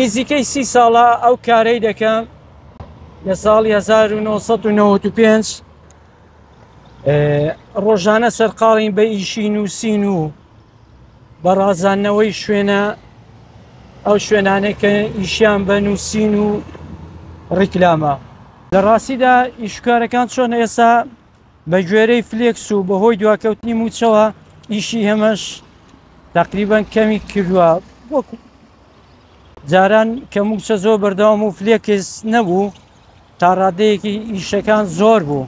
نزیکەی 30 ساڵە ئەو کارەی دەکەم لە ساڵی 1995 ڕۆژانە سەرقاڵین بە ئیشی نووسین و بەڕازاندنەوەی شوێنە ئەو شوێنانەی کە ئیشیان بە نووسین و ڕیکلامە. لە ڕاستیدا ئیشکارەکان چۆن ئێستا بە گوێرەی فلێکس و بەهۆی دواکەوتنی موچەوە ئیشی هەمەش تقریبان کەمی کردووە. وەکو جاران کە موچە زۆر بەردەوام و فلێکس نەبوو تا ڕادەیەکی ئیشەکان زۆر بوو،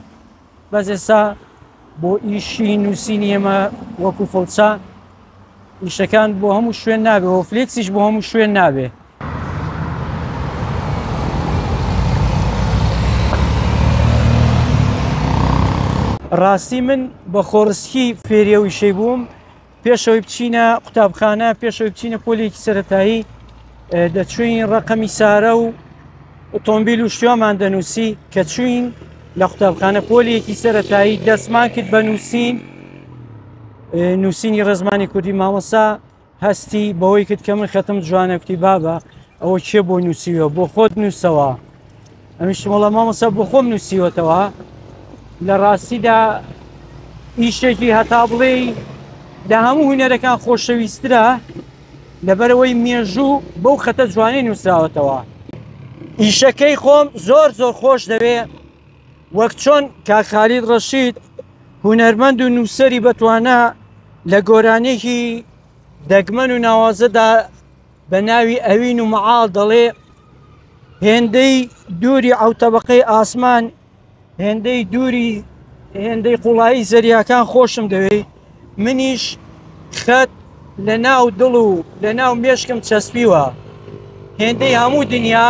بەس ئێستا بۆ ئیشی نووسینی ئێمە وەکو فڵچە ئیشەکان بۆ هەموو شوێن نابێ و فلێکسیش بۆ هەموو شوێن نابێ. ڕاستی من بە خۆڕسکی فێریەوەی شەی بووم پێشەوەی بچینە قوتابخانە، پێشەوەی بچینە پۆلێکی سەرەتایی دەچوین ڕقەمی سارە و ئۆتۆمبیل و شتێمان دەنووسی کە چوین لە قوتابخانە پۆلێکی سەرەتایی دەستمان کرد بە نووسین، نووسینی ڕێزمانی کوردی. مامۆستا هەستی بەوەی کرد کە من خەتم جوانە، کوتی بابە ئەوە چێ بۆ نووسیوە؟ بۆ خۆت نووسەوە. ئەمیشتم وەڵام مامۆستا بۆ خۆم نووسیوەتەوە. لە ڕاستیدا ئیشێکی هەتا بڵێ لە هەموو هونەرەکان خۆشەویسترە لەبەرەوەی مێژوو بەو خەتە جوانەی نووسراوەتەوە. ئیشەکەی خۆم زۆر خۆش دەوێ، وەک چۆن کاک خالید ڕەشید هونەرمەند و نووسەری بەتوانە لە گۆرانێکی دەگمەن و ناوازەدا بە ناوی ئەوین و مەعاڵ دەڵێ هێندەی دووری ئەوتەبقەی ئاسمان، هێندەی قوڵایی زەریاکان خۆشم دەوێ. منیش خەت لە ناو دڵ و لە ناو مێشکم چەسبیوە، هێندەی هەموو دنیا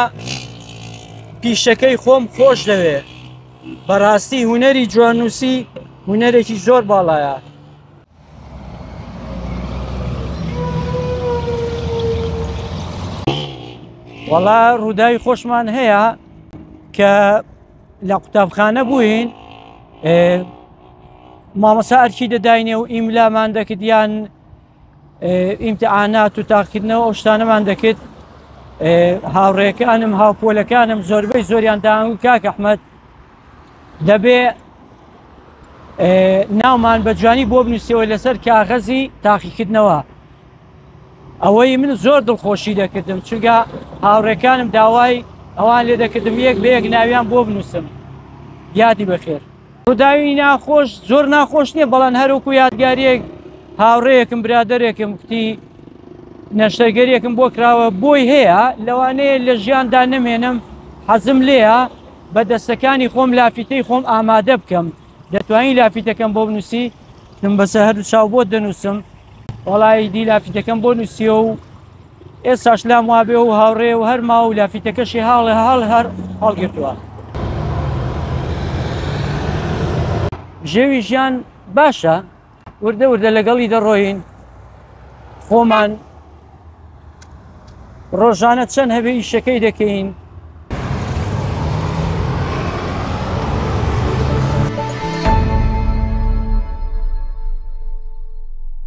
پیشەکەی خۆم خۆش دەوێ. بەڕاستی هونەری جواننووسی هونەرێکی زۆر باڵایە. وەڵا ڕووداوی خۆشمان هەیە کە لە قوتابخانە بووین، مامۆستا ئەرکی دەداینێ و ئیملامان دەکرد یان ئیمتحانات و تاقیکردنەوە ئەو شتانەمان دەکرد. هاوڕێکانم هاوپۆلەکانم زۆربەی زۆریان داهەنگوو کاک ئەحمەد دەبێ ناومان بە جوانی بۆ بنووسیەوە لەسەر کاغەزی تاقیکردنەوە. ئەوەی من زۆر دڵخۆشی دەکردم، چونکە هاوڕێکانم داوای ئەوان لێ دەکردم یەک بە یەک ناویان بۆ بنووسم. یادی بەخێر. ڕووداوی ناخۆش زۆر ناخۆش نییە، بەڵام هەروەکو یادگاریەک هاوڕێیەکم برادەرێکم کوتی نەشتەرگەریەکم بۆ کراوە بۆی هەیە لەوانەیە لە ژیاندا نەمێنم، حەزم لێیە بە دەستەکانی خۆم لافیتەی خۆم ئامادە بکەم. دەتوانین لافیتەکەم بۆ بنووسی؟ دم بەسەر هەردوو چاو بۆ دەنووسم. وەڵای دی لافیتەکەم بۆ نووسیە و ئێستاش لام وابێ و هاوڕێ و هەرما و لافیتەکەشی هەڵگرتووە. ژێوی ژیان باشە، وردە لەگەڵی دەڕۆین، خۆمان ڕۆژانە چەند هەبێ ئیشەکەی دەکەین.